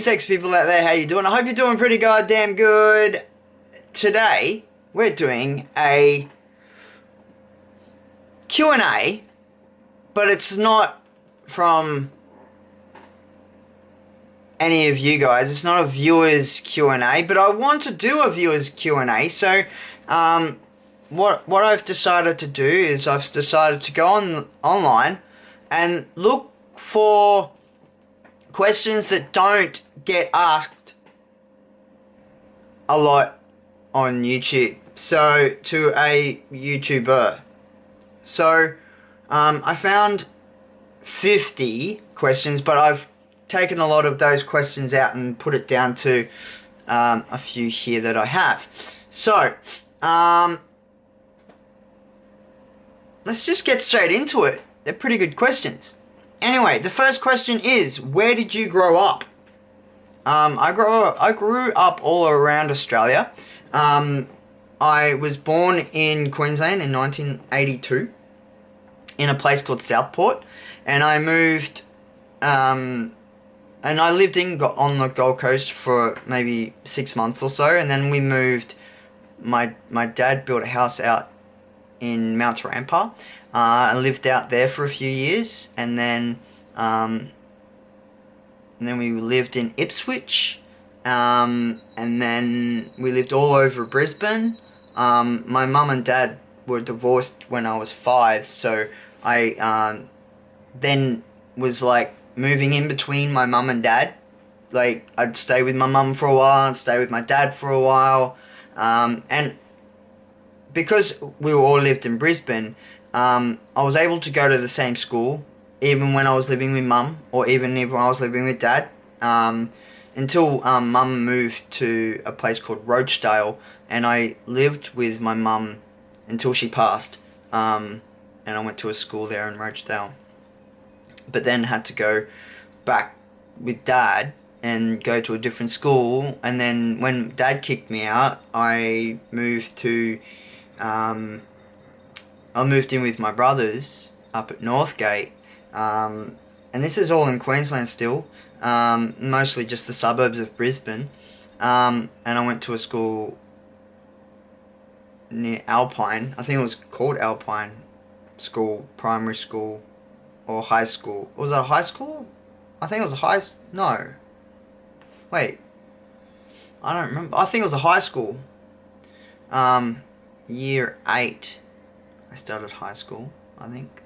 sex people out there, how you doing? I hope you're doing pretty goddamn good. Today, we're doing a Q&A, but it's not from any of you guys. It's not a viewers Q&A, but I want to do a viewers Q&A. So, what I've decided to do is I've decided to go online and look for questions that don't get asked a lot on YouTube. So, to a YouTuber. So, I found 50 questions, but I've taken a lot of those questions out and put it down to a few here that I have. So, let's just get straight into it. They're pretty good questions. Anyway, the first question is, where did you grow up? I grew up all around Australia. I was born in Queensland in 1982 in a place called Southport, and I moved, and I lived on the Gold Coast for maybe 6 months or so, and then we moved. My dad built a house out in Mount Rampa. I lived out there for a few years, and then we lived in Ipswich, and then we lived all over Brisbane. My mum and dad were divorced when I was 5, so I then was like moving in between my mum and dad. Like, I'd stay with my mum for a while, I'd stay with my dad for a while, and because we all lived in Brisbane, I was able to go to the same school even when I was living with mum, or even when I was living with dad, until mum moved to a place called Rosedale, and I lived with my mum until she passed, and I went to a school there in Rosedale, but then had to go back with dad and go to a different school. And then when dad kicked me out, I moved in with my brothers up at Northgate, and this is all in Queensland still, mostly just the suburbs of Brisbane, and I went to a school near Alpine. I think it was called Alpine School, primary school, or high school. Was it a high school? I think it was no. Wait. I don't remember. I think it was a high school. Year 8. I started high school, I think.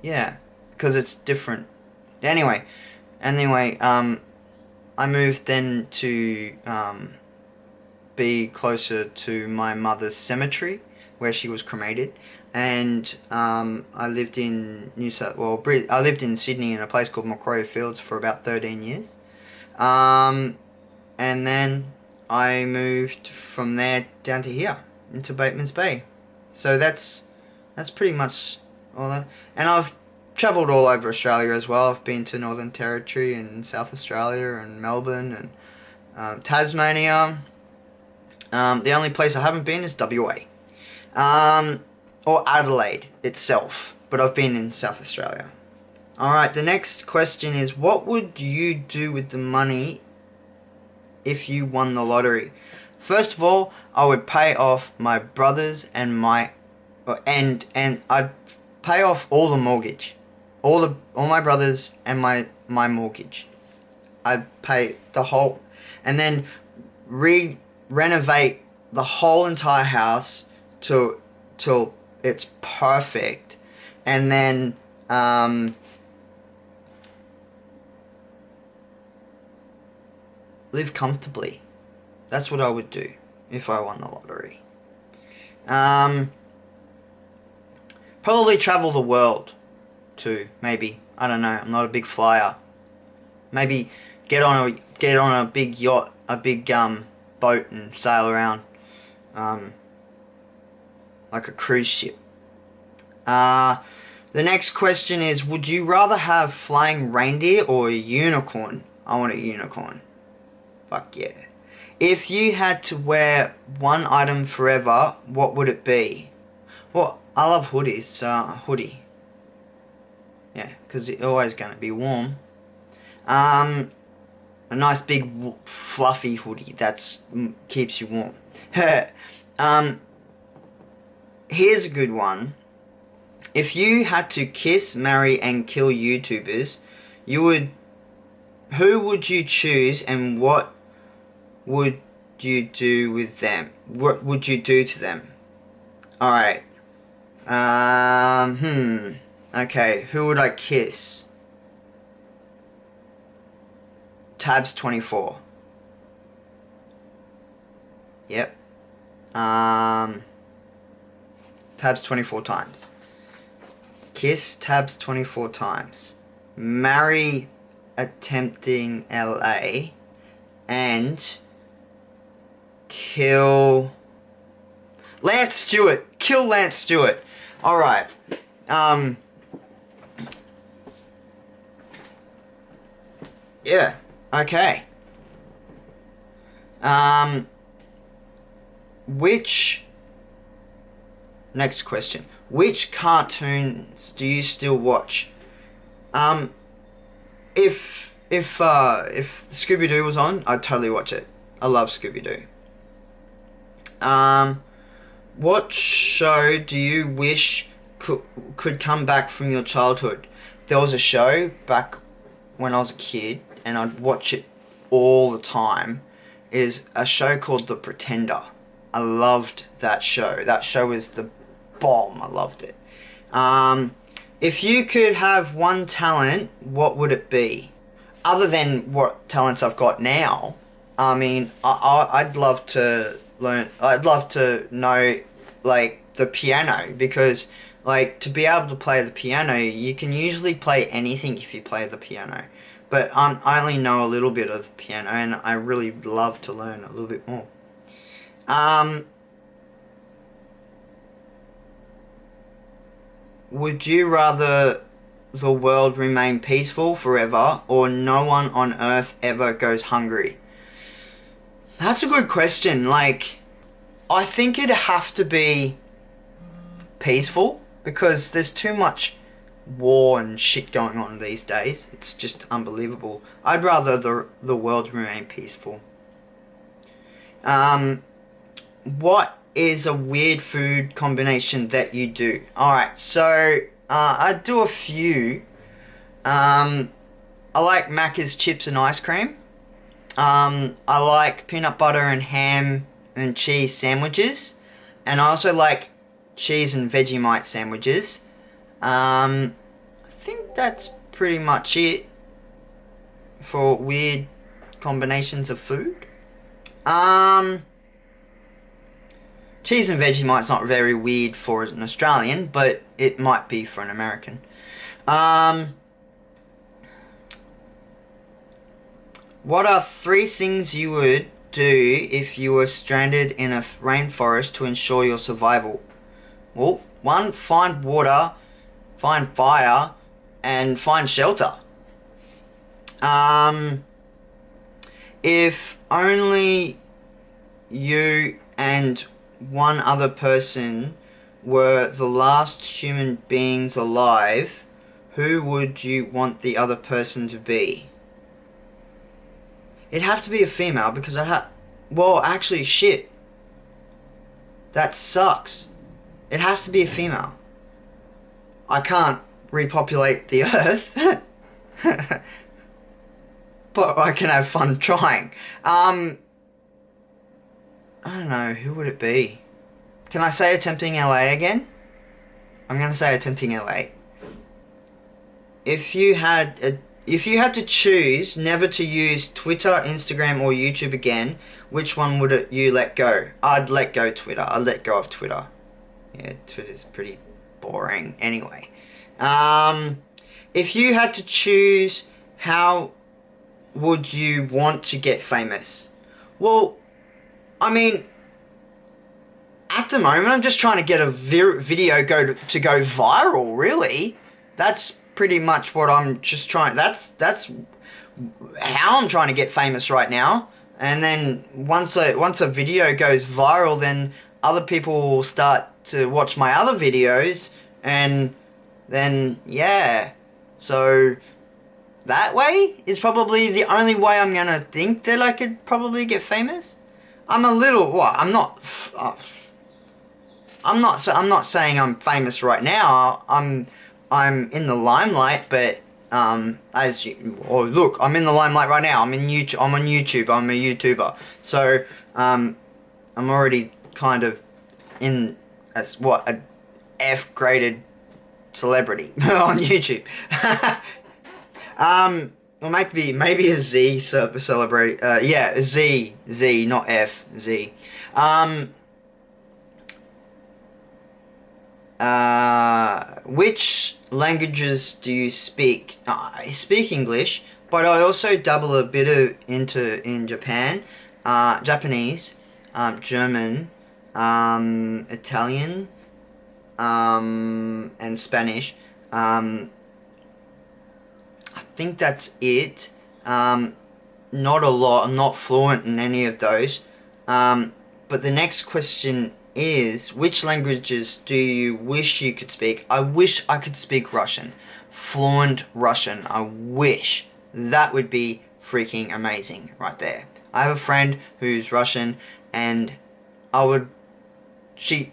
Yeah, because it's different. Anyway, I moved then to be closer to my mother's cemetery, where she was cremated, and I lived in I lived in Sydney in a place called Macquarie Fields for about 13 years, and then I moved from there down to here, into Batemans Bay. So that's pretty much all that. And I've travelled all over Australia as well. I've been to Northern Territory and South Australia and Melbourne and Tasmania. The only place I haven't been is WA. Or Adelaide itself. But I've been in South Australia. Alright, the next question is, what would you do with the money if you won the lottery? First of all, I would pay off my brothers and and I'd pay off all the mortgage. All my brothers and my mortgage. I'd pay the whole, and then renovate the whole entire house till it's perfect, and then live comfortably. That's what I would do if I won the lottery. Probably travel the world too, maybe. I don't know, I'm not a big flyer. Maybe get on a big yacht, a big boat, and sail around like a cruise ship. The next question is, would you rather have flying reindeer or a unicorn? I want a unicorn. Fuck yeah. If you had to wear one item forever, what would it be? Well, I love hoodies, so hoodie. Yeah, because it's always going to be warm. A nice big fluffy hoodie that's keeps you warm. Here's a good one. If you had to kiss, marry, and kill YouTubers, who would you choose, and what would you do with them? What would you do to them? Alright. Okay, who would I kiss? Tabs 24. Yep. Tabs 24 times. Kiss tabs 24 times. Marry attempting LA. And kill Lance Stewart. Kill Lance Stewart. Alright. Yeah. Okay. Next question. Which cartoons do you still watch? If Scooby-Doo was on, I'd totally watch it. I love Scooby-Doo. What show do you wish could come back from your childhood? There was a show back when I was a kid, and I'd watch it all the time. Is a show called The Pretender. I loved that show. That show was the bomb. I loved it. If you could have one talent, what would it be? Other than what talents I've got now, I mean, I'd love to learn. I'd love to know, like, the piano, because, like, to be able to play the piano, you can usually play anything if you play the piano. But I only know a little bit of the piano, and I really love to learn a little bit more. Would you rather the world remain peaceful forever, or no one on Earth ever goes hungry? That's a good question. Like, I think it'd have to be peaceful, because there's too much war and shit going on these days. It's just unbelievable. I'd rather the world remain peaceful. What is a weird food combination that you do? Alright, so I do a few. I like Macca's chips and ice cream. I like peanut butter and ham and cheese sandwiches. And I also like cheese and Vegemite sandwiches. I think that's pretty much it for weird combinations of food. Cheese and Vegemite's not very weird for an Australian, but it might be for an American. What are 3 things you would do if you were stranded in a rainforest to ensure your survival? Well, 1, find water, find fire, and find shelter. If only you and one other person were the last human beings alive, who would you want the other person to be? It'd have to be a female, because well, actually, shit. That sucks. It has to be a female. I can't repopulate the Earth. But I can have fun trying. I don't know, who would it be? Can I say attempting LA again? I'm going to say attempting LA. If you had to choose never to use Twitter, Instagram, or YouTube again, which one would you let go? I'd let go Twitter. I'd let go of Twitter. Yeah, Twitter's pretty boring anyway. If you had to choose, how would you want to get famous? Well, I mean, at the moment, I'm just trying to get a video to go viral, really. That's pretty much what I'm just trying... That's how I'm trying to get famous right now. And then once a video goes viral, then other people will start to watch my other videos. And then, yeah. So that way is probably the only way I'm gonna think that I could probably get famous. I'm a little, well, I'm not saying I'm famous right now. I'm in the limelight, but as you, oh look, I'm in the limelight right now. I'm on YouTube. I'm a YouTuber. So I'm already kind of in as what a F graded celebrity on YouTube. Or maybe a Z celebrity. Yeah, Z, not F, Z. Which languages do you speak? I speak English, but I also dabble a bit in Japan, Japanese, German, Italian, and Spanish. I think that's it. Not a lot. I'm not fluent in any of those. But the next question is, which languages do you wish you could speak? I wish I could speak Russian. Fluent Russian. I wish. That would be freaking amazing right there. I have a friend who's Russian, and she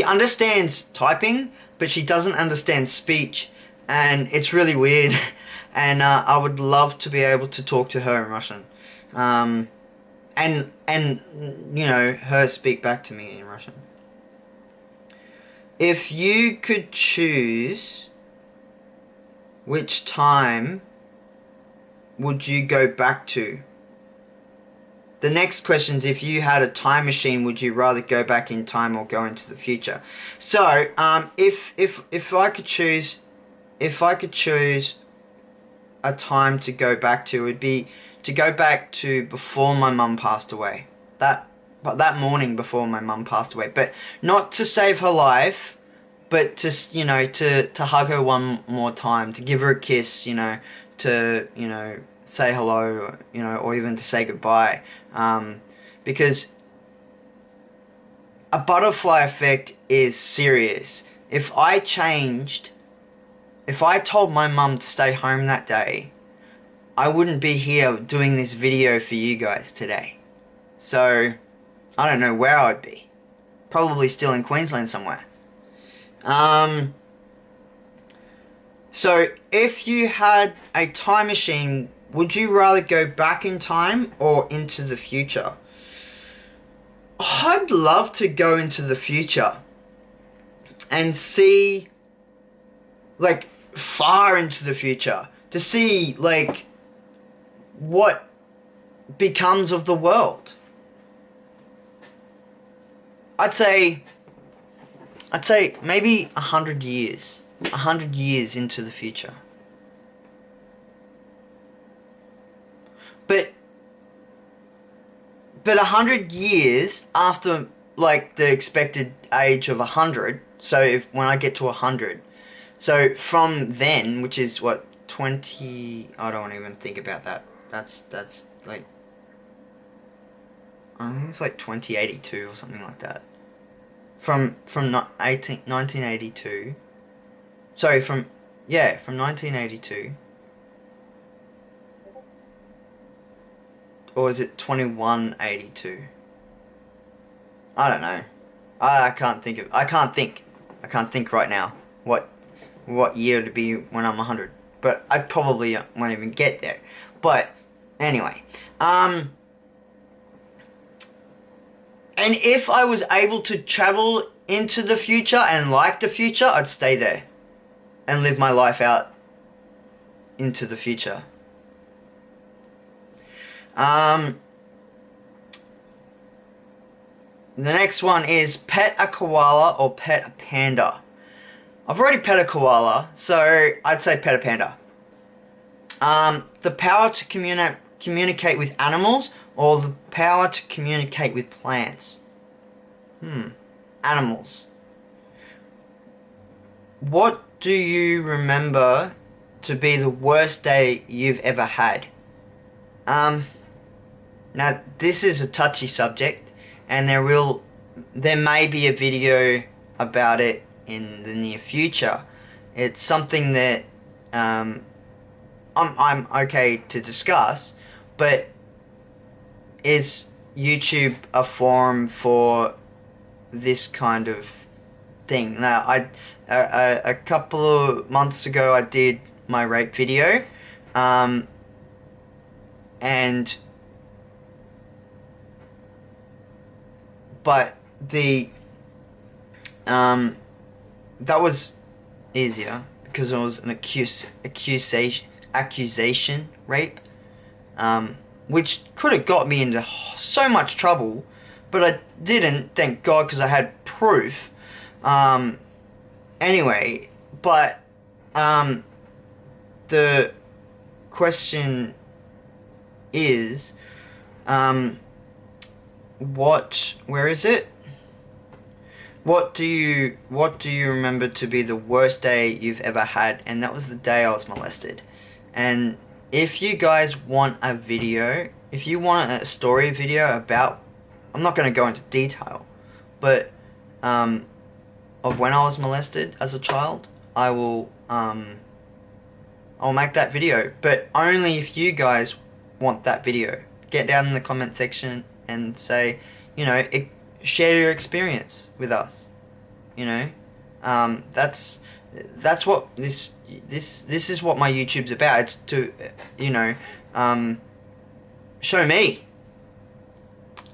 understands typing, but she doesn't understand speech, and it's really weird. And I would love to be able to talk to her in Russian, and you know, her speak back to me in Russian. If you could choose, which time would you go back to? The next question is, if you had a time machine, would you rather go back in time or go into the future? So, if I could choose, a time to go back to, would be to go back to before my mum passed away. That morning before my mum passed away, but not to save her life, but to, you know, to hug her one more time, to give her a kiss, you know, to, you know, say hello, you know, or even to say goodbye, because a butterfly effect is serious. If I told my mum to stay home that day, I wouldn't be here doing this video for you guys today. So, I don't know where I'd be. Probably still in Queensland somewhere. So, if you had a time machine, would you rather go back in time or into the future? I'd love to go into the future and see, like, far into the future, to see, like, what becomes of the world. I'd say maybe 100 years. 100 years into the future. But 100 years after, like, the expected age of 100, so when I get to 100, so from then, which is what, 20, I don't even think about that. That's like, I think it's like 2082 or something like that. From 1982. Sorry, from 1982. Or is it 2182? I don't know. I can't think right now what year to be when I'm 100. But I probably won't even get there. But anyway, and if I was able to travel into the future and like the future, I'd stay there and live my life out into the future. The next one is pet a koala or pet a panda. I've already pet a koala, so I'd say pet a panda. The power to communicate with animals or the power to communicate with plants? Animals. What do you remember to be the worst day you've ever had? Now this is a touchy subject, and there may be a video about it in the near future. It's something that I'm okay to discuss, but is YouTube a forum for this kind of thing? Now, a couple of months ago, I did my rape video, and but that was easier because it was an accusation rape, which could have got me into so much trouble, but I didn't, thank God, because I had proof. Anyway, but the question is, where is it? What do you remember to be the worst day you've ever had? And that was the day I was molested. And if you guys want a video, if you want a story video about, I'm not going to go into detail, but of when I was molested as a child, I will I'll make that video, but only if you guys want that video. Get down in the comment section and say, you know, share your experience with us. You know, that's what this is what my YouTube's about. It's to, you know, show me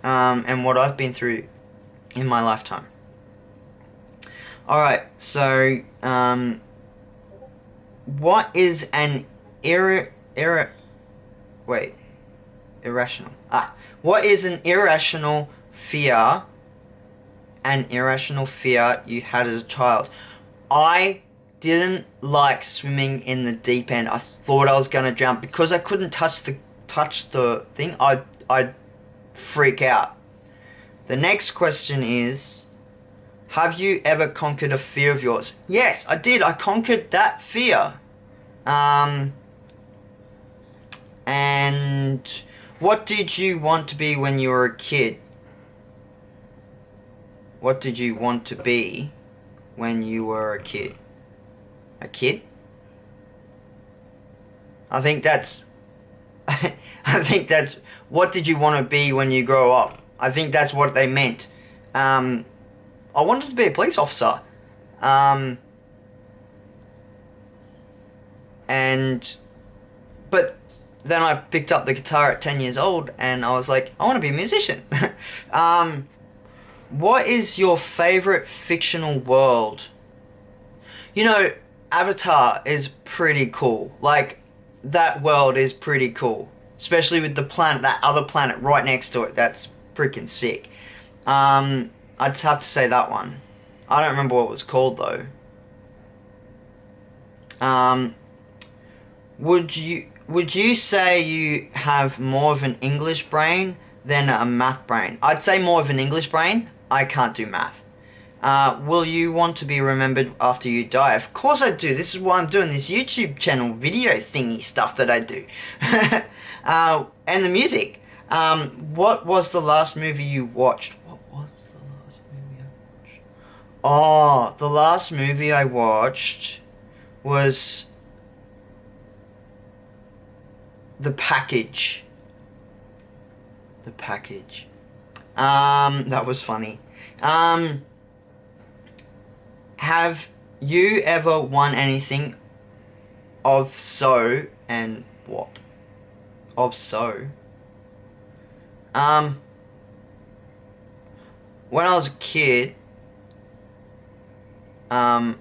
and what I've been through in my lifetime. Alright, so what is an irrational? What is an irrational fear? An irrational fear you had as a child? I didn't like swimming in the deep end. I thought I was gonna drown because I couldn't touch the thing. I'd freak out. The next question is, have you ever conquered a fear of yours? Yes, I did. I conquered that fear. And what did you want to be when you were a kid? What did you want to be when you were a kid? A kid? I think that's what did you want to be when you grow up? I think that's what they meant. I wanted to be a police officer. But then I picked up the guitar at 10 years old and I was like, I want to be a musician. What is your favorite fictional world? You know, Avatar is pretty cool. Like, that world is pretty cool. Especially with the planet, that other planet right next to it. That's freaking sick. I'd just have to say that one. I don't remember what it was called though. Would you say you have more of an English brain than a math brain? I'd say more of an English brain. I can't do math. Will you want to be remembered after you die? Of course I do. This is why I'm doing this YouTube channel video thingy stuff that I do. And the music. What was the last movie you watched? What was the last movie I watched? Oh, the last movie I watched was The Package. The Package. That was funny. Have you ever won anything? Of so, and what? Of so. When I was a kid, I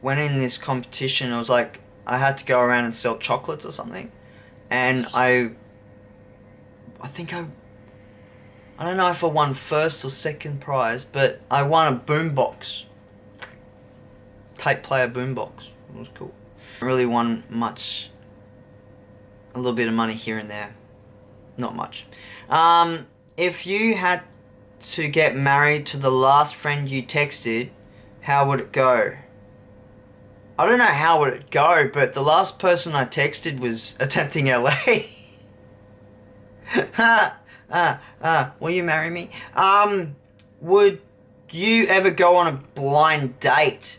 went in this competition. It was like I had to go around and sell chocolates or something, and I don't know if I won first or second prize, but I won a boombox. Tape player boombox. It was cool. I really won much. A little bit of money here and there. Not much. If you had to get married to the last friend you texted, how would it go? I don't know how would it go, but the last person I texted was attempting LA. Will you marry me? Would you ever go on a blind date?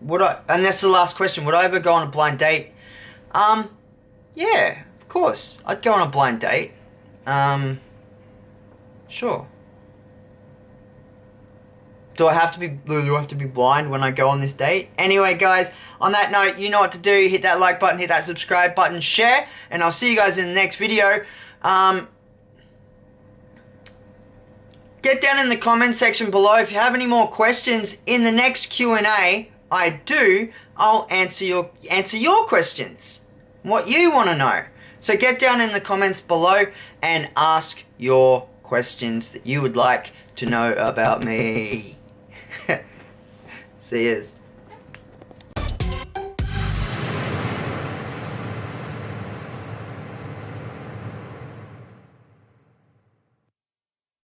would I, and that's the last question, would I ever go on a blind date? Yeah, of course. I'd go on a blind date. Sure. Do I have to be blind when I go on this date? Anyway, guys, on that note, you know what to do. Hit that like button, hit that subscribe button, share, and I'll see you guys in the next video. Get down in the comment section below if you have any more questions. In the next Q&A I'll answer your questions, what you want to know. So get down in the comments below and ask your questions that you would like to know about me. See yous.